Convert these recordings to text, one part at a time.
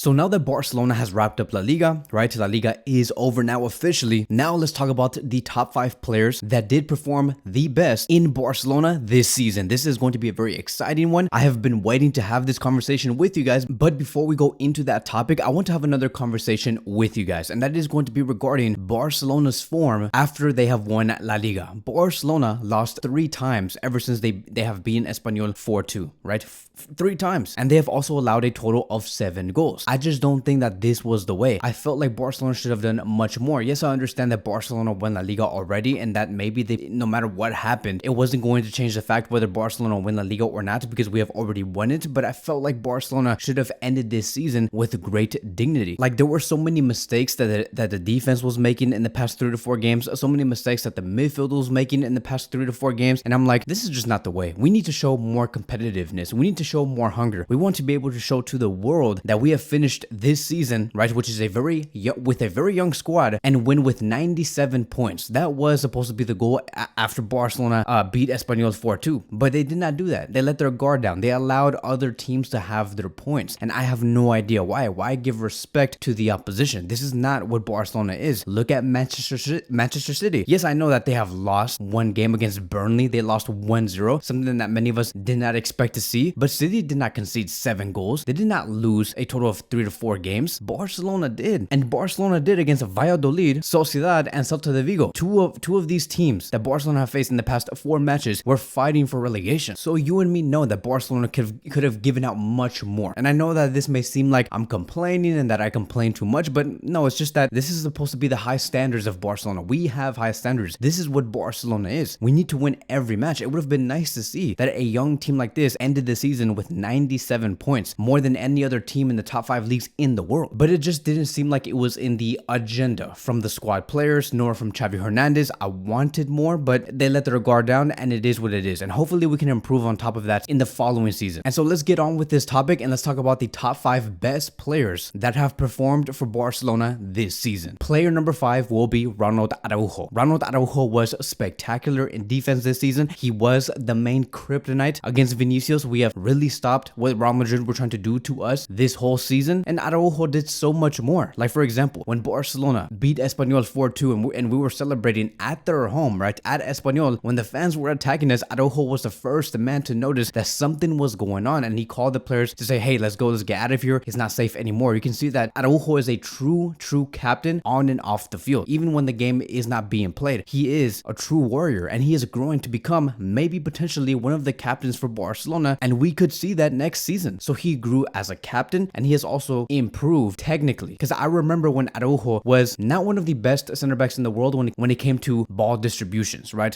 So now that Barcelona has wrapped up La Liga, right? La Liga is over now officially. Now let's talk about the top 5 players that did perform the best in Barcelona this season. This is going to be a very exciting one. I have been waiting to have this conversation with you guys, but before we go into that topic, I want to have another conversation with you guys, and that is going to be regarding Barcelona's form after they have won La Liga. Barcelona lost 3 times ever since they have beaten Espanyol 4-2, right? 3 times, and they have also allowed a total of 7 goals. I just don't think that this was the way. I felt like Barcelona should have done much more. Yes, I understand that Barcelona won La Liga already, and that maybe no matter what happened, it wasn't going to change the fact whether Barcelona win La Liga or not, because we have already won it. But I felt like Barcelona should have ended this season with great dignity. Like, there were so many mistakes that the defense was making in the past 3 to 4 games, so many mistakes that the midfield was making in the past 3 to 4 games, and I'm like, this is just not the way. We need to show more competitiveness. We need to show more hunger. We want to be able to show to the world that we have finished this season, right, which is with a very young squad, and win with 97 points. That was supposed to be the goal after Barcelona beat Espanyol 4-2, but they did not do that. They let their guard down. They allowed other teams to have their points, and I have no idea why. Why give respect to the opposition? This is not what Barcelona is. Look at Manchester City. Yes, I know that they have lost one game against Burnley. They lost 1-0, something that many of us did not expect to see, but City did not concede 7 goals. They did not lose a total of 3 to 4 games. Barcelona did, and Barcelona did against Valladolid, Sociedad, and Celta de Vigo. Two of these teams that Barcelona have faced in the past 4 matches were fighting for relegation. So you and me know that Barcelona could have given out much more. And I know that this may seem like I'm complaining and that I complain too much, but no, it's just that this is supposed to be the high standards of Barcelona. We have high standards. This is what Barcelona is. We need to win every match. It would have been nice to see that a young team like this ended the season with 97 points, more than any other team in the top 5 leagues in the world. But it just didn't seem like it was in the agenda from the squad players nor from Xavi Hernandez. I wanted more, but they let their guard down, and it is what it is. And hopefully we can improve on top of that in the following season. And so let's get on with this topic, and let's talk about the top 5 best players that have performed for Barcelona this season. Player number 5 will be Ronald Araujo. Ronald Araujo was spectacular in defense this season. He was the main kryptonite against Vinicius. We have really stopped what Real Madrid were trying to do to us this whole season, and Araujo did so much more. Like, for example, when Barcelona beat Espanyol 4-2 and we were celebrating at their home, right, at Espanyol, when the fans were attacking us, Araujo was the first man to notice that something was going on, and he called the players to say, hey, let's go, let's get out of here. It's not safe anymore. You can see that Araujo is a true captain on and off the field. Even when the game is not being played, he is a true warrior, and he is growing to become maybe potentially one of the captains for Barcelona, and we could see that next season. So he grew as a captain, and he has also improved technically, because I remember when Araujo was not one of the best center backs in the world when it came to ball distributions, right?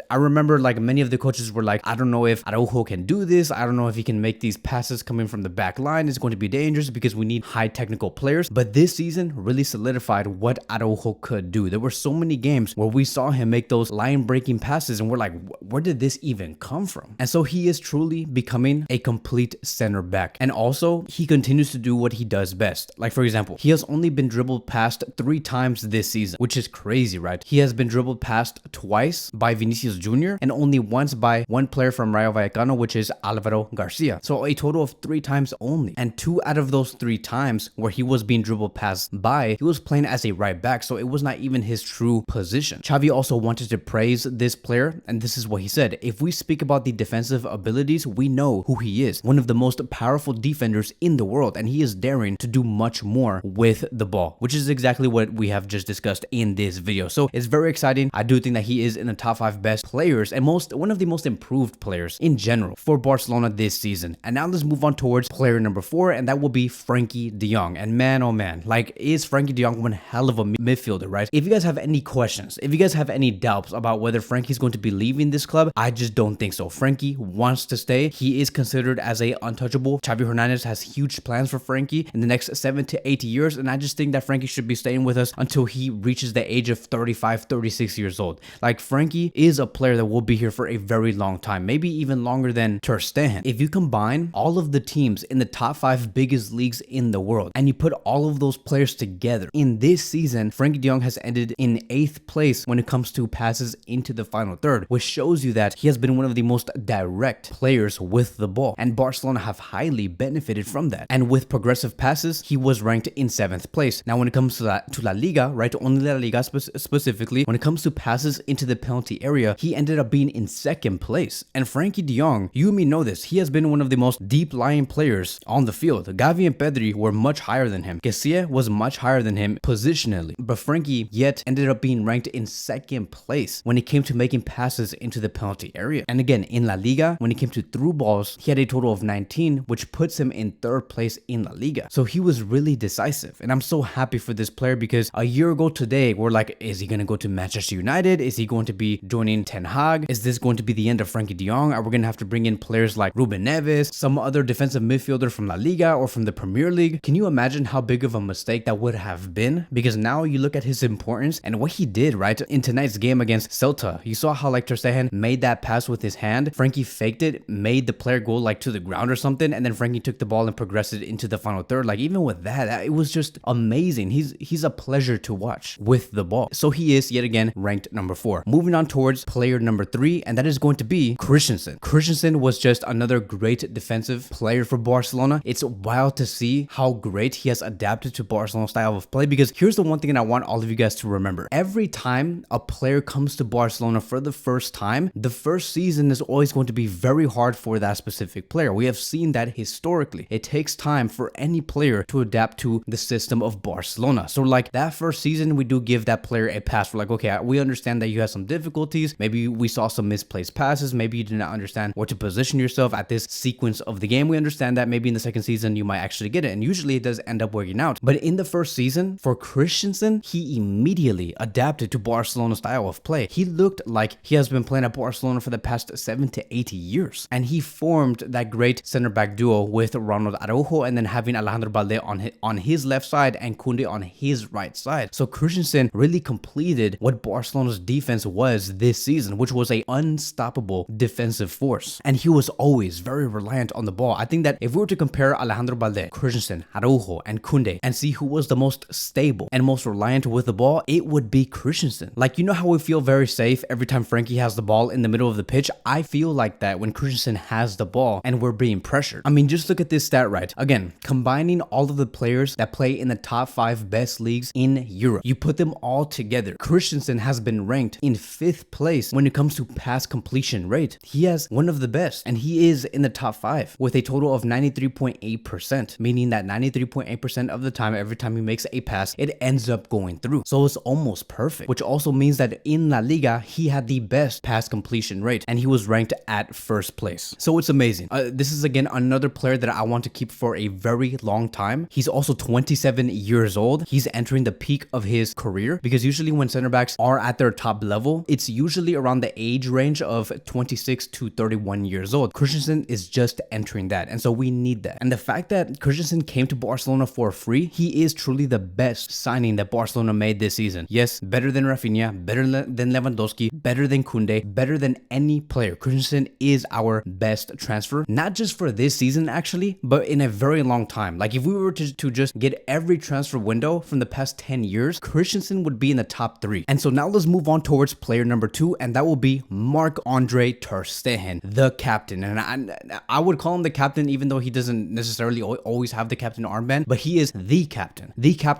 I remember like many of the coaches were like, I don't know if Araujo can do this. I don't know if he can make these passes coming from the back line. It's going to be dangerous because we need high technical players. But this season really solidified what Araujo could do. There were so many games where we saw him make those line breaking passes, and we're like, where did this even come from? And so he is truly becoming a complete center back. And also, he continues to do what he does best. Like, for example, he has only been dribbled past 3 times this season, which is crazy, right? He has been dribbled past twice by Vinicius Jr. and only once by one player from Rayo Vallecano, which is Alvaro Garcia. So a total of 3 times only. And 2 out of those 3 times where he was being dribbled past by, he was playing as a right back, so it was not even his true position. Xavi also wanted to praise this player, and this is what he said. If we speak about the defensive abilities, we know who he is. One of the most powerful defenders in the world, and he is daring to do much more with the ball, which is exactly what we have just discussed in this video. So it's very exciting. I do think that he is in the top 5 best players and one of the most improved players in general for Barcelona this season. And now let's move on towards player number 4, and that will be Frenkie de Jong. And man, oh man, like, is Frenkie de Jong one hell of a midfielder, right? If you guys have any questions, if you guys have any doubts about whether Frenkie's going to be leaving this club, I just don't think so. Frenkie wants to stay. He is considered as a untouchable. Xavi Hernandez has huge plans for Frenkie in the next 7 to 8 years, and I just think that Frenkie should be staying with us until he reaches the age of 35, 36 years old. Like, Frenkie is a player that will be here for a very long time, maybe even longer than Ter Stegen. If you combine all of the teams in the top 5 biggest leagues in the world and you put all of those players together in this season, Frenkie de Jong has ended in 8th place when it comes to passes into the final third, which shows you that he has been one of the most direct players with the ball, and Barcelona have highly benefited from that. And with progressive progressive passes, he was ranked in 7th place. Now, when it comes to La Liga, right, only La Liga specifically, when it comes to passes into the penalty area, he ended up being in 2nd place. And Frenkie de Jong, you and me know this, he has been one of the most deep-lying players on the field. Gavi and Pedri were much higher than him. Kessie was much higher than him positionally. But Frenkie yet ended up being ranked in 2nd place when it came to making passes into the penalty area. And again, in La Liga, when it came to through balls, he had a total of 19, which puts him in 3rd place in La Liga. So he was really decisive. And I'm so happy for this player because a year ago today, we're like, is he going to go to Manchester United? Is he going to be joining Ten Hag? Is this going to be the end of Frenkie de Jong? Are we going to have to bring in players like Ruben Neves, some other defensive midfielder from La Liga or from the Premier League? Can you imagine how big of a mistake that would have been? Because now you look at his importance and what he did, right? In tonight's game against Celta, you saw how like Ter Stegen made that pass with his hand. Frenkie faked it, made the player go like to the ground or something, and then Frenkie took the ball and progressed it into the final third. Like even with that, it was just amazing. He's a pleasure to watch with the ball. So he is yet again ranked number 4. Moving on towards player number 3, and that is going to be Christensen. Christensen was just another great defensive player for Barcelona. It's wild to see how great he has adapted to Barcelona's style of play, because here's the one thing that I want all of you guys to remember. Every time a player comes to Barcelona for the first time, the first season is always going to be very hard for that specific player. We have seen that historically. It takes time for any player to adapt to the system of Barcelona. So like that first season, we do give that player a pass. We're like, okay, we understand that you had some difficulties. Maybe we saw some misplaced passes. Maybe you did not understand where to position yourself at this sequence of the game. We understand that maybe in the second season, you might actually get it. And usually it does end up working out. But in the first season, for Christensen, he immediately adapted to Barcelona's style of play. He looked like he has been playing at Barcelona for the past 7 to 8 years. And he formed that great center back duo with Ronald Araujo, and then having Alejandro Balde on his left side and Koundé on his right side. So Christensen really completed what Barcelona's defense was this season, which was an unstoppable defensive force. And he was always very reliant on the ball. I think that if we were to compare Alejandro Balde, Christensen, Araujo, and Koundé and see who was the most stable and most reliant with the ball, it would be Christensen. Like, you know how we feel very safe every time Frenkie has the ball in the middle of the pitch? I feel like that when Christensen has the ball and we're being pressured. I mean, just look at this stat, right? Again, combining all of the players that play in the top 5 best leagues in Europe, you put them all together, Christensen has been ranked in 5th place when it comes to pass completion rate. He has one of the best, and he is in the top 5 with a total of 93.8%, meaning that 93.8% of the time, every time he makes a pass, it ends up going through. So it's almost perfect, which also means that in La Liga, he had the best pass completion rate, and he was ranked at 1st place. So it's amazing. This is again another player that I want to keep for a very long time. He's also 27 years old. He's entering the peak of his career, because usually when center backs are at their top level, it's usually around the age range of 26 to 31 years old. Christensen is just entering that, and so we need that. And the fact that Christensen came to Barcelona for free, he is truly the best signing that Barcelona made this season. Yes, better than Rafinha, better than Lewandowski, better than Koundé, better than any player. Christensen is our best transfer, not just for this season actually, but in a very long time. Like if we were to just get every transfer window from the past 10 years, Christensen would be in the top 3. And so now let's move on towards player number 2, and that will be Marc-Andre Ter Stegen, the captain. And I would call him the captain, even though he doesn't necessarily always have the captain armband, but he is the captain,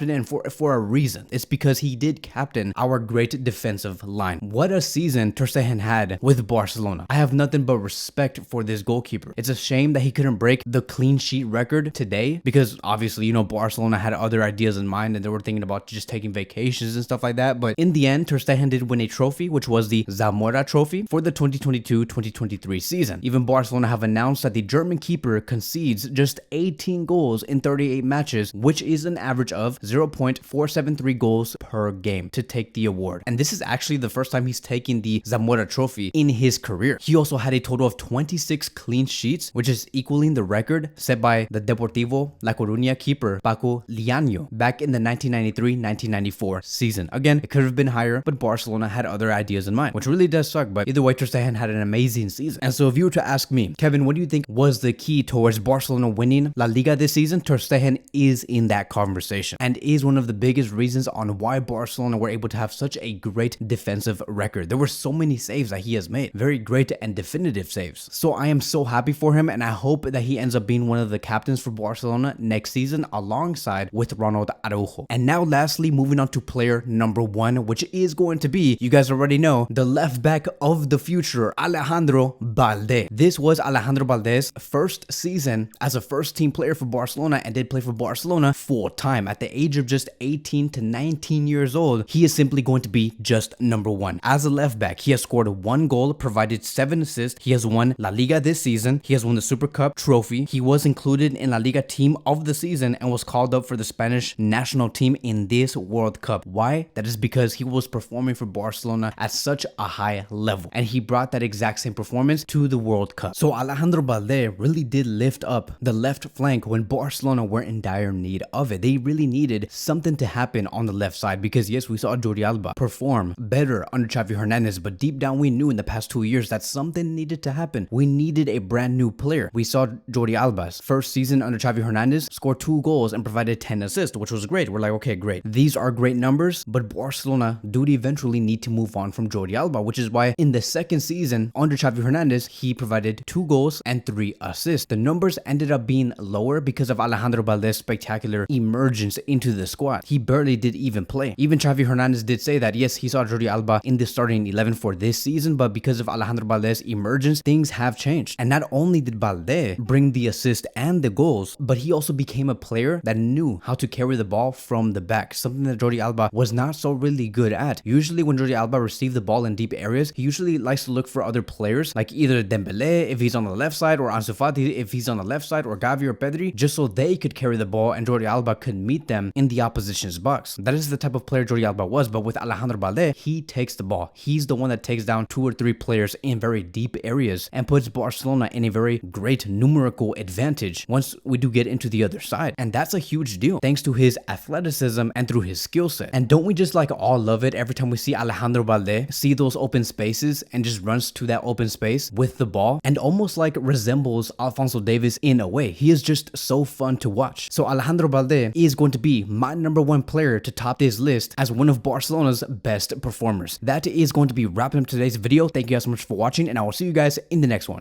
and for a reason. It's because he did captain our great defensive line. What a season Ter Stegen had with Barcelona. I have nothing but respect for this goalkeeper. It's a shame that he couldn't break the clean sheet record today, because obviously, you know, Barcelona had other ideas in mind and they were thinking about just taking vacations and stuff like that. But in the end, Ter Stegen did win a trophy, which was the Zamora Trophy for the 2022-2023 season. Even Barcelona have announced that the German keeper concedes just 18 goals in 38 matches, which is an average of 0.473 goals per game to take the award. And this is actually the first time he's taking the Zamora Trophy in his career. He also had a total of 26 clean sheets, which is equaling the record set by the Deportivo La Coruña keeper Paco Liaño back in the 1993-1994 season. Again, it could have been higher, but Barcelona had other ideas in mind, which really does suck. But either way, Ter Stegen had an amazing season. And so if you were to ask me, Kevin, what do you think was the key towards Barcelona winning La Liga this season? Ter Stegen is in that conversation and is one of the biggest reasons on why Barcelona were able to have such a great defensive record. There were so many saves that he has made, very great and definitive saves. So I am so happy for him, and I hope that he ends up being one of the captains for Barcelona Barcelona next season alongside with Ronald Araujo. And now lastly, moving on to player number 1, which is going to be, you guys already know, the left back of the future, Alejandro Balde. This was Alejandro Balde's first season as a first team player for Barcelona and did play for Barcelona full time. At the age of just 18 to 19 years old, he is simply going to be just number 1. As a left back, he has scored 1 goal, provided 7 assists. He has won La Liga this season. He has won the Super Cup trophy. He was included in La Liga team of the season and was called up for the Spanish national team in this World Cup. Why? That is because he was performing for Barcelona at such a high level, and he brought that exact same performance to the World Cup. So Alejandro Balde really did lift up the left flank when Barcelona were in dire need of it. They really needed something to happen on the left side because yes, we saw Jordi Alba perform better under Xavi Hernandez, but deep down we knew in the past 2 years that something needed to happen. We needed a brand new player. We saw Jordi Alba's first season under Xavi Hernandez score 2 goals and provided 10 assists, which was great. We're like, okay, great. These are great numbers, but Barcelona do eventually need to move on from Jordi Alba, which is why in the second season under Xavi Hernandez, he provided 2 goals and 3 assists. The numbers ended up being lower because of Alejandro Balde's spectacular emergence into the squad. He barely did even play. Even Xavi Hernandez did say that, yes, he saw Jordi Alba in the starting 11 for this season, but because of Alejandro Balde's emergence, things have changed. And not only did Balde bring the assist and the goals, but he also became a player that knew how to carry the ball from the back, something that Jordi Alba was not so really good at. Usually when Jordi Alba received the ball in deep areas, he usually likes to look for other players, like either Dembele if he's on the left side, or Ansu Fati if he's on the left side, or Gavi or Pedri, just so they could carry the ball and Jordi Alba could meet them in the opposition's box. That is the type of player Jordi Alba was, but with Alejandro Balde, he takes the ball. He's the one that takes down 2 or 3 players in very deep areas and puts Barcelona in a very great numerical advantage once we do get into the other side. And that's a huge deal thanks to his athleticism and through his skill set. And don't we just like all love it every time we see Alejandro Balde see those open spaces and just runs to that open space with the ball and almost like resembles Alphonso Davies in a way. He is just so fun to watch. So Alejandro Balde is going to be my number 1 player to top this list as one of Barcelona's best performers. That is going to be wrapping up today's video. Thank you guys so much for watching, and I will see you guys in the next one.